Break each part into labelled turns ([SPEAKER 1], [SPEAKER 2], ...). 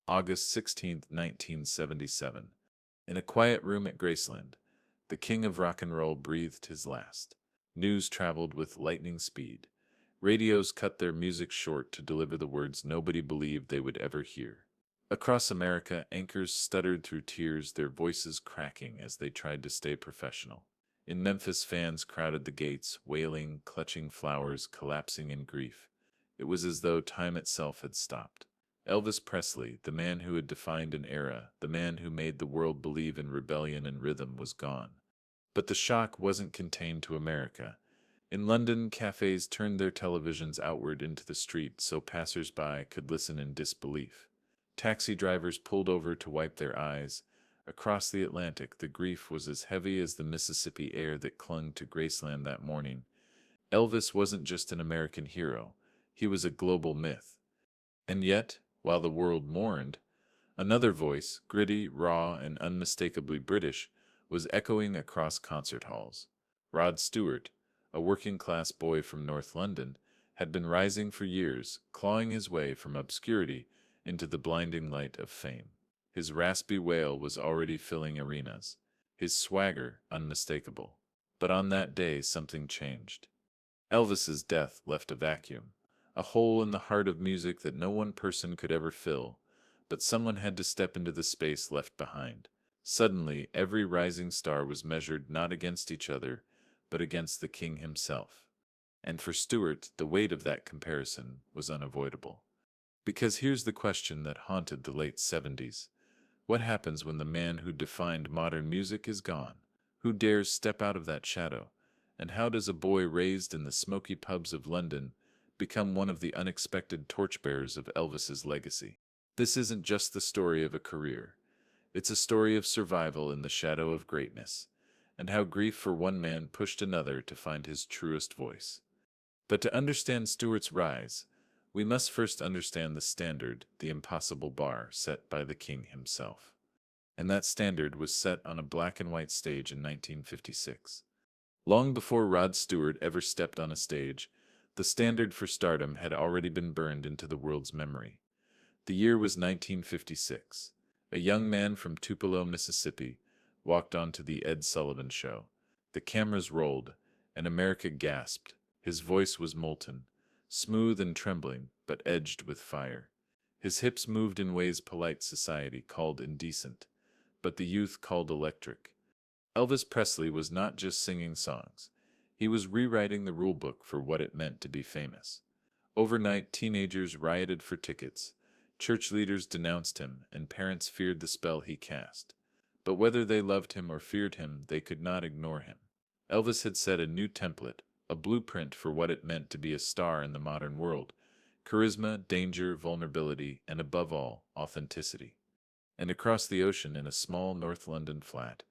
[SPEAKER 1] August 16, 1977. In a quiet room at Graceland, the king of rock and roll breathed his last. News traveled with lightning speed. Radios cut their music short to deliver the words nobody believed they would ever hear. Across America, anchors stuttered through tears, their voices cracking as they tried to stay professional. In Memphis, fans crowded the gates, wailing, clutching flowers, collapsing in grief. It was as though time itself had stopped. Elvis Presley, the man who had defined an era, the man who made the world believe in rebellion and rhythm, was gone. But the shock wasn't contained to America. In London, cafes turned their televisions outward into the street so passers-by could listen in disbelief. Taxi drivers pulled over to wipe their eyes. Across the Atlantic, the grief was as heavy as the Mississippi air that clung to Graceland that morning. Elvis wasn't just an American hero, he was a global myth. And yet, while the world mourned, another voice, gritty, raw, and unmistakably British, was echoing across concert halls. Rod Stewart, a working-class boy from North London, had been rising for years, clawing his way from obscurity into the blinding light of fame. His raspy wail was already filling arenas, his swagger unmistakable. But on that day something changed. Elvis's death left a vacuum, a hole in the heart of music that no one person could ever fill, but someone had to step into the space left behind. Suddenly, every rising star was measured not against each other, but against the king himself. And for Stewart, the weight of that comparison was unavoidable. Because here's the question that haunted the late 70s. What happens when the man who defined modern music is gone? Who dares step out of that shadow? And how does a boy raised in the smoky pubs of London become one of the unexpected torchbearers of Elvis's legacy? This isn't just the story of a career. It's a story of survival in the shadow of greatness, and how grief for one man pushed another to find his truest voice. But to understand Stewart's rise, we must first understand the standard, the impossible bar set by the king himself. And that standard was set on a black and white stage in 1956. Long before Rod Stewart ever stepped on a stage, the standard for stardom had already been burned into the world's memory. The year was 1956. A young man from Tupelo, Mississippi, walked onto the Ed Sullivan Show. The cameras rolled, and America gasped. His voice was molten, smooth and trembling, but edged with fire. His hips moved in ways polite society called indecent, but the youth called electric. Elvis Presley was not just singing songs. He was rewriting the rulebook for what it meant to be famous. Overnight, teenagers rioted for tickets. Church leaders denounced him, and parents feared the spell he cast. But whether they loved him or feared him, they could not ignore him. Elvis had set a new template, a blueprint for what it meant to be a star in the modern world: charisma, danger, vulnerability, and above all, authenticity. And across the ocean, in a small North London flat,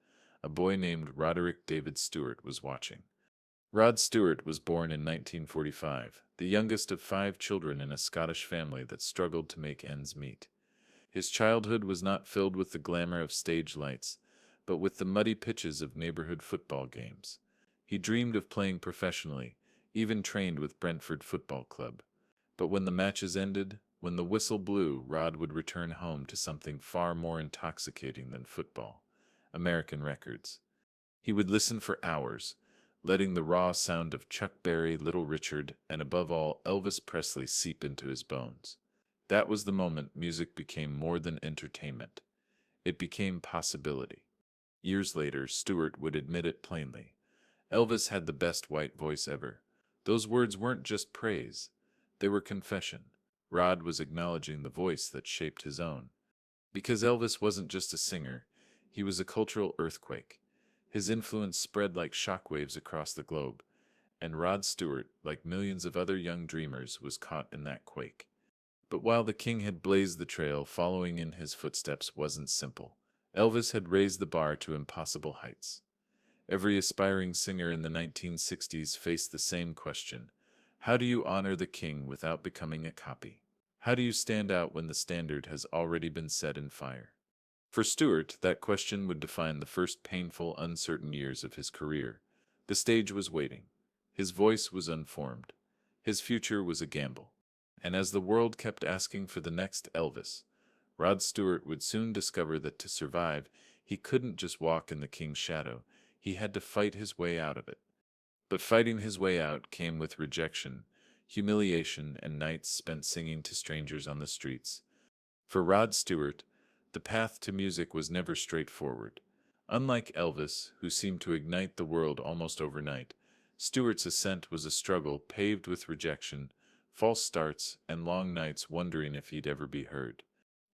[SPEAKER 1] a boy named Roderick David Stewart was watching. Rod Stewart was born in 1945, the youngest of 5 children in a Scottish family that struggled to make ends meet. His childhood was not filled with the glamour of stage lights, but with the muddy pitches of neighborhood football games. He dreamed of playing professionally, even trained with Brentford Football Club. But when the matches ended, when the whistle blew, Rod would return home to something far more intoxicating than football: American records. He would listen for hours, letting the raw sound of Chuck Berry, Little Richard, and above all, Elvis Presley seep into his bones. That was the moment music became more than entertainment. It became possibility. Years later, Stewart would admit it plainly. Elvis had the best white voice ever. Those words weren't just praise. They were confession. Rod was acknowledging the voice that shaped his own. Because Elvis wasn't just a singer, he was a cultural earthquake. His influence spread like shockwaves across the globe, and Rod Stewart, like millions of other young dreamers, was caught in that quake. But while the king had blazed the trail, following in his footsteps wasn't simple. Elvis had raised the bar to impossible heights. Every aspiring singer in the 1960s faced the same question: how do you honor the king without becoming a copy? How do you stand out when the standard has already been set in fire? For Stewart, that question would define the first painful, uncertain years of his career. The stage was waiting. His voice was unformed. His future was a gamble. And as the world kept asking for the next Elvis, Rod Stewart would soon discover that to survive, he couldn't just walk in the king's shadow, he had to fight his way out of it. But fighting his way out came with rejection, humiliation, and nights spent singing to strangers on the streets. For Rod Stewart, the path to music was never straightforward. Unlike Elvis, who seemed to ignite the world almost overnight, Stewart's ascent was a struggle paved with rejection, false starts, and long nights wondering if he'd ever be heard.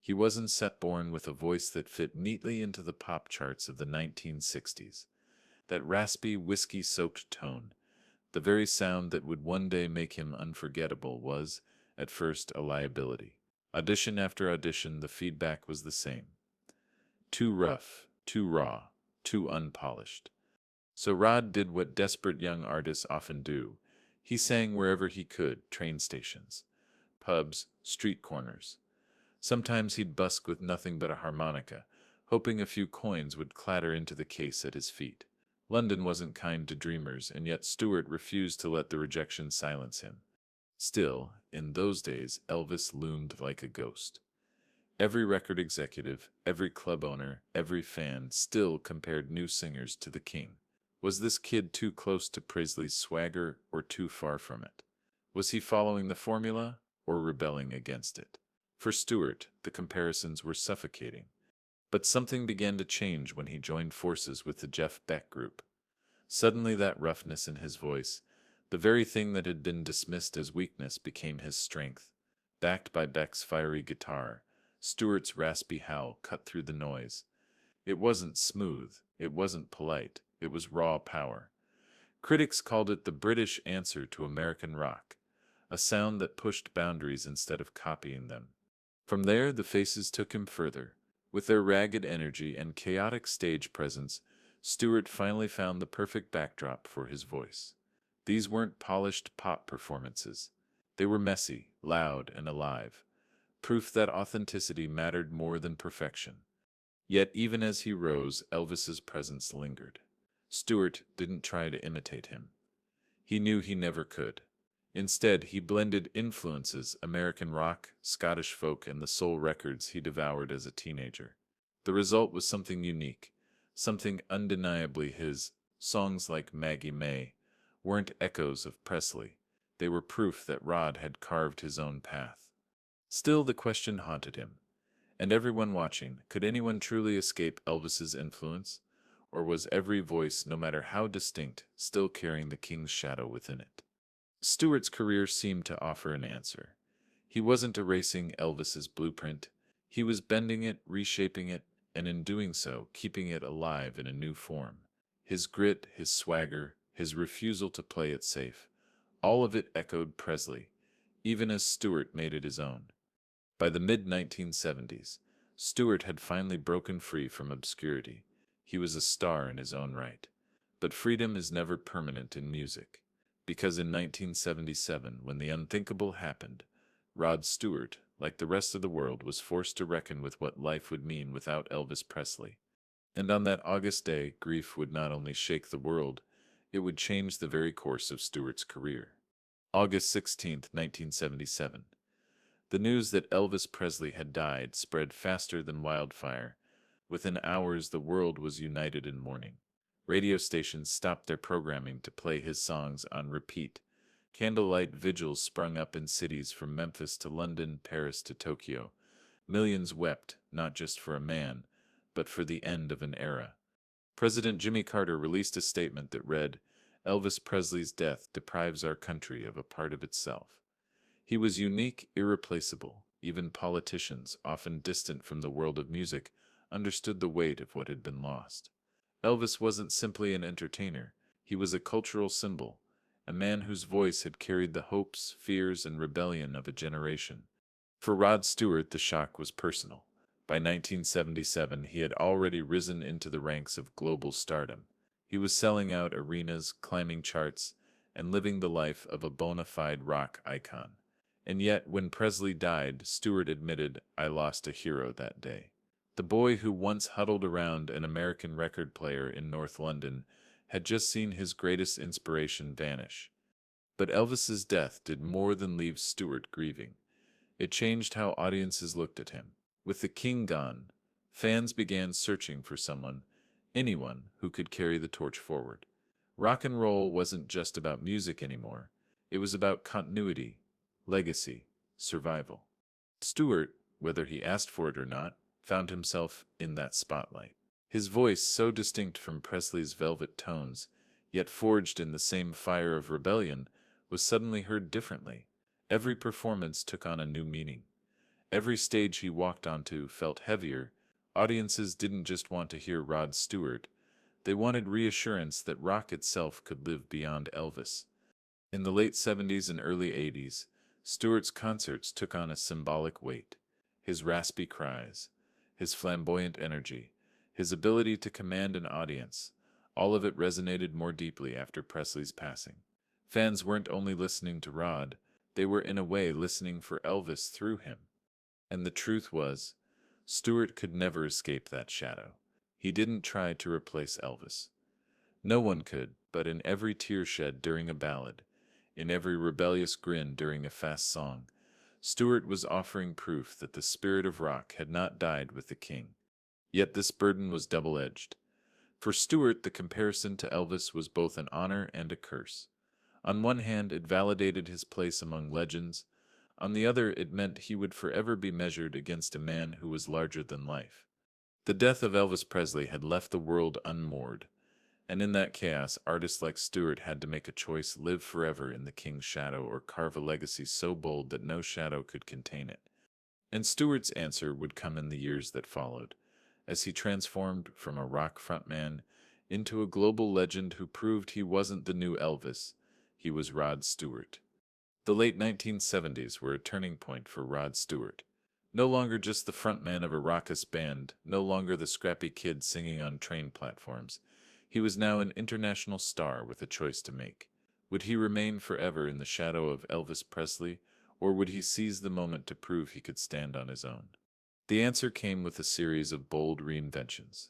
[SPEAKER 1] He wasn't set born with a voice that fit neatly into the pop charts of the 1960s. That raspy, whiskey-soaked tone, the very sound that would one day make him unforgettable, was, at first, a liability. Audition after audition, the feedback was the same. Too rough, too raw, too unpolished. So Rod did what desperate young artists often do. He sang wherever he could, train stations, pubs, street corners. Sometimes he'd busk with nothing but a harmonica, hoping a few coins would clatter into the case at his feet. London wasn't kind to dreamers, and yet Stewart refused to let the rejection silence him. Still, in those days, Elvis loomed like a ghost. Every record executive, every club owner, every fan still compared new singers to the king. Was this kid too close to Presley's swagger or too far from it? Was he following the formula or rebelling against it? For Stewart, the comparisons were suffocating. But something began to change when he joined forces with the Jeff Beck group. Suddenly that roughness in his voice, the very thing that had been dismissed as weakness, became his strength. Backed by Beck's fiery guitar, Stewart's raspy howl cut through the noise. It wasn't smooth, it wasn't polite, it was raw power. Critics called it the British answer to American rock, a sound that pushed boundaries instead of copying them. From there, the Faces took him further. With their ragged energy and chaotic stage presence, Stewart finally found the perfect backdrop for his voice. These weren't polished pop performances. They were messy, loud, and alive, proof that authenticity mattered more than perfection. Yet even as he rose, Elvis's presence lingered. Stewart didn't try to imitate him. He knew he never could. Instead, he blended influences, American rock, Scottish folk, and the soul records he devoured as a teenager. The result was something unique, something undeniably his. Songs like Maggie May weren't echoes of Presley. They were proof that Rod had carved his own path. Still, the question haunted him, and everyone watching: could anyone truly escape Elvis's influence? Or was every voice, no matter how distinct, still carrying the king's shadow within it? Stewart's career seemed to offer an answer. He wasn't erasing Elvis's blueprint. He was bending it, reshaping it, and in doing so, keeping it alive in a new form. His grit, his swagger, his refusal to play it safe, all of it echoed Presley, even as Stewart made it his own. By the mid-1970s, Stewart had finally broken free from obscurity. He was a star in his own right. But freedom is never permanent in music. Because in 1977, when the unthinkable happened, Rod Stewart, like the rest of the world, was forced to reckon with what life would mean without Elvis Presley. And on that August day, grief would not only shake the world, it would change the very course of Stewart's career. August 16, 1977. The news that Elvis Presley had died spread faster than wildfire. Within hours, the world was united in mourning. Radio stations stopped their programming to play his songs on repeat. Candlelight vigils sprung up in cities from Memphis to London, Paris to Tokyo. Millions wept, not just for a man, but for the end of an era. President Jimmy Carter released a statement that read, "Elvis Presley's death deprives our country of a part of itself." He was unique, irreplaceable. Even politicians, often distant from the world of music, understood the weight of what had been lost. Elvis wasn't simply an entertainer. He was a cultural symbol, a man whose voice had carried the hopes, fears, and rebellion of a generation. For Rod Stewart, the shock was personal. By 1977, he had already risen into the ranks of global stardom. He was selling out arenas, climbing charts, and living the life of a bona fide rock icon. And yet, when Presley died, Stewart admitted, "I lost a hero that day." The boy who once huddled around an American record player in North London had just seen his greatest inspiration vanish. But Elvis's death did more than leave Stewart grieving. It changed how audiences looked at him. With the king gone, fans began searching for anyone who could carry the torch forward. Rock and roll wasn't just about music anymore. It was about continuity, legacy, survival. Stewart, whether he asked for it or not, found himself in that spotlight. His voice, so distinct from Presley's velvet tones, yet forged in the same fire of rebellion, was suddenly heard differently. Every performance took on a new meaning. Every stage he walked onto felt heavier. Audiences didn't just want to hear Rod Stewart, they wanted reassurance that rock itself could live beyond Elvis. In the late 70s and early 80s, Stewart's concerts took on a symbolic weight. His raspy cries, his flamboyant energy, his ability to command an audience, all of it resonated more deeply after Presley's passing. Fans weren't only listening to Rod, they were in a way listening for Elvis through him. And the truth was, Stewart could never escape that shadow. He didn't try to replace Elvis. No one could, but in every tear shed during a ballad, in every rebellious grin during a fast song, Stewart was offering proof that the spirit of rock had not died with the king. Yet this burden was double-edged. For Stewart, the comparison to Elvis was both an honor and a curse. On one hand, it validated his place among legends. On the other, it meant he would forever be measured against a man who was larger than life. The death of Elvis Presley had left the world unmoored, and in that chaos, artists like Stewart had to make a choice: live forever in the king's shadow or carve a legacy so bold that no shadow could contain it. And Stewart's answer would come in the years that followed, as he transformed from a rock frontman into a global legend who proved he wasn't the new Elvis, he was Rod Stewart. The late 1970s were a turning point for Rod Stewart. No longer just the frontman of a raucous band, no longer the scrappy kid singing on train platforms. He was now an international star with a choice to make. Would he remain forever in the shadow of Elvis Presley, or would he seize the moment to prove he could stand on his own? The answer came with a series of bold reinventions.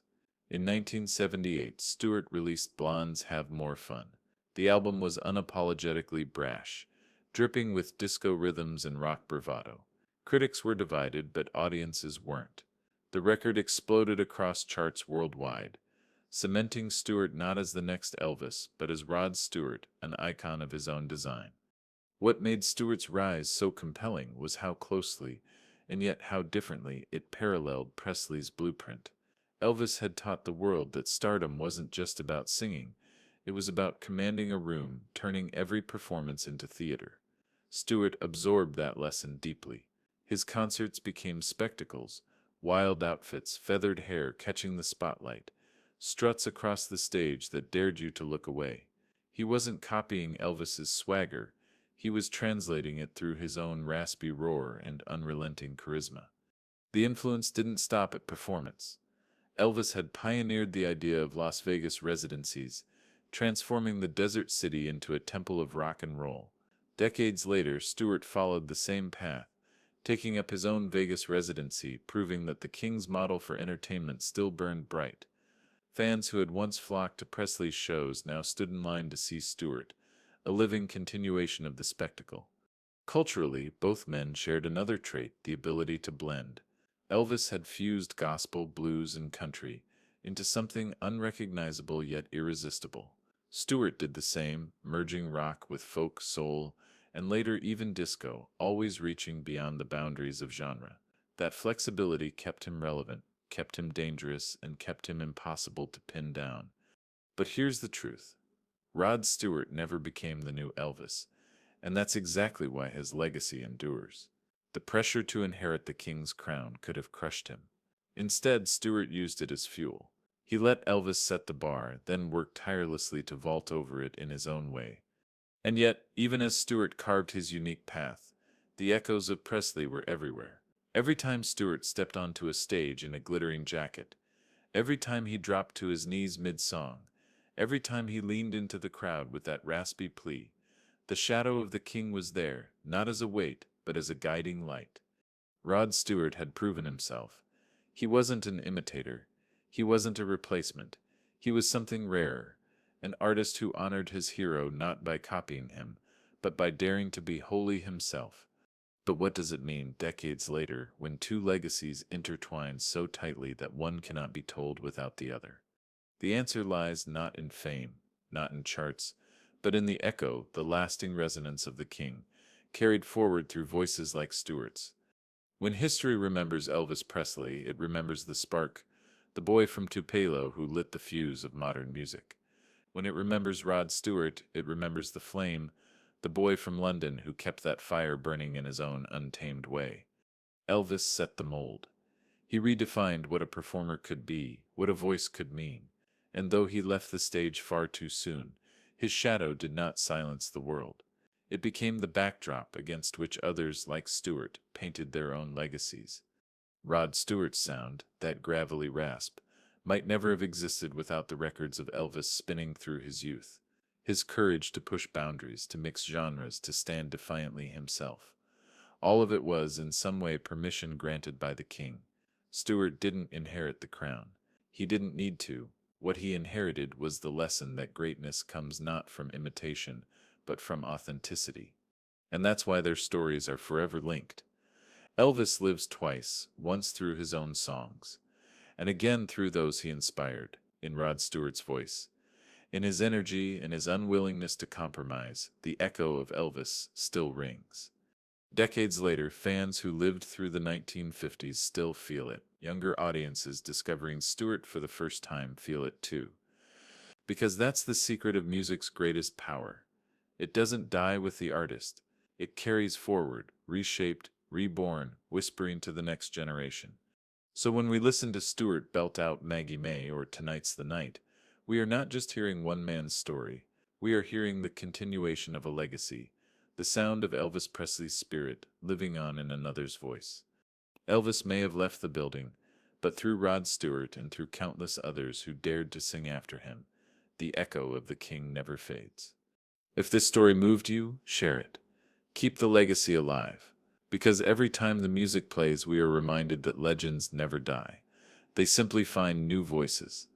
[SPEAKER 1] In 1978, Stewart released Blondes Have More Fun. The album was unapologetically brash, dripping with disco rhythms and rock bravado. Critics were divided, but audiences weren't. The record exploded across charts worldwide, cementing Stewart not as the next Elvis, but as Rod Stewart, an icon of his own design. What made Stewart's rise so compelling was how closely, and yet how differently, it paralleled Presley's blueprint. Elvis had taught the world that stardom wasn't just about singing, it was about commanding a room, turning every performance into theater. Stewart absorbed that lesson deeply. His concerts became spectacles, wild outfits, feathered hair catching the spotlight, struts across the stage that dared you to look away. He wasn't copying Elvis's swagger, he was translating it through his own raspy roar and unrelenting charisma. The influence didn't stop at performance. Elvis had pioneered the idea of Las Vegas residencies, transforming the desert city into a temple of rock and roll. Decades later, Stewart followed the same path, taking up his own Vegas residency, proving that the king's model for entertainment still burned bright. Fans who had once flocked to Presley's shows now stood in line to see Stewart, a living continuation of the spectacle. Culturally, both men shared another trait: the ability to blend. Elvis had fused gospel, blues, and country into something unrecognizable yet irresistible. Stewart did the same, merging rock with folk, soul, and later even disco, always reaching beyond the boundaries of genre. That flexibility kept him relevant, kept him dangerous, and kept him impossible to pin down. But here's the truth: Rod Stewart never became the new Elvis, and that's exactly why his legacy endures. The pressure to inherit the king's crown could have crushed him. Instead, Stewart used it as fuel. He let Elvis set the bar, then worked tirelessly to vault over it in his own way. And yet, even as Stewart carved his unique path, the echoes of Presley were everywhere. Every time Stewart stepped onto a stage in a glittering jacket, every time he dropped to his knees mid-song, every time he leaned into the crowd with that raspy plea, the shadow of the king was there, not as a weight, but as a guiding light. Rod Stewart had proven himself. He wasn't an imitator. He wasn't a replacement. He was something rarer, an artist who honored his hero not by copying him, but by daring to be wholly himself. But what does it mean decades later when two legacies intertwine so tightly that one cannot be told without the other? The answer lies not in fame, not in charts, but in the echo, the lasting resonance of the king, carried forward through voices like Stewart's. When history remembers Elvis Presley, it remembers the spark, the boy from Tupelo who lit the fuse of modern music. When it remembers Rod Stewart, it remembers the flame, the boy from London who kept that fire burning in his own untamed way. Elvis set the mold. He redefined what a performer could be, what a voice could mean. And though he left the stage far too soon, his shadow did not silence the world. It became the backdrop against which others like Stewart painted their own legacies. Rod Stewart's sound, that gravelly rasp, might never have existed without the records of Elvis spinning through his youth. His courage to push boundaries, to mix genres, to stand defiantly himself. All of it was, in some way, permission granted by the king. Stewart didn't inherit the crown. He didn't need to. What he inherited was the lesson that greatness comes not from imitation, but from authenticity. And that's why their stories are forever linked. Elvis lives twice, once through his own songs, and again through those he inspired, in Rod Stewart's voice. In his energy and his unwillingness to compromise, the echo of Elvis still rings. Decades later, fans who lived through the 1950s still feel it. Younger audiences discovering Stewart for the first time feel it too. Because that's the secret of music's greatest power. It doesn't die with the artist. It carries forward, reshaped, reborn, whispering to the next generation. So when we listen to Stewart belt out Maggie May or Tonight's the Night, we are not just hearing one man's story. We are hearing the continuation of a legacy, the sound of Elvis Presley's spirit living on in another's voice. Elvis may have left the building, but through Rod Stewart and through countless others who dared to sing after him, the echo of the king never fades. If this story moved you, share it. Keep the legacy alive, because every time the music plays, we are reminded that legends never die. They simply find new voices.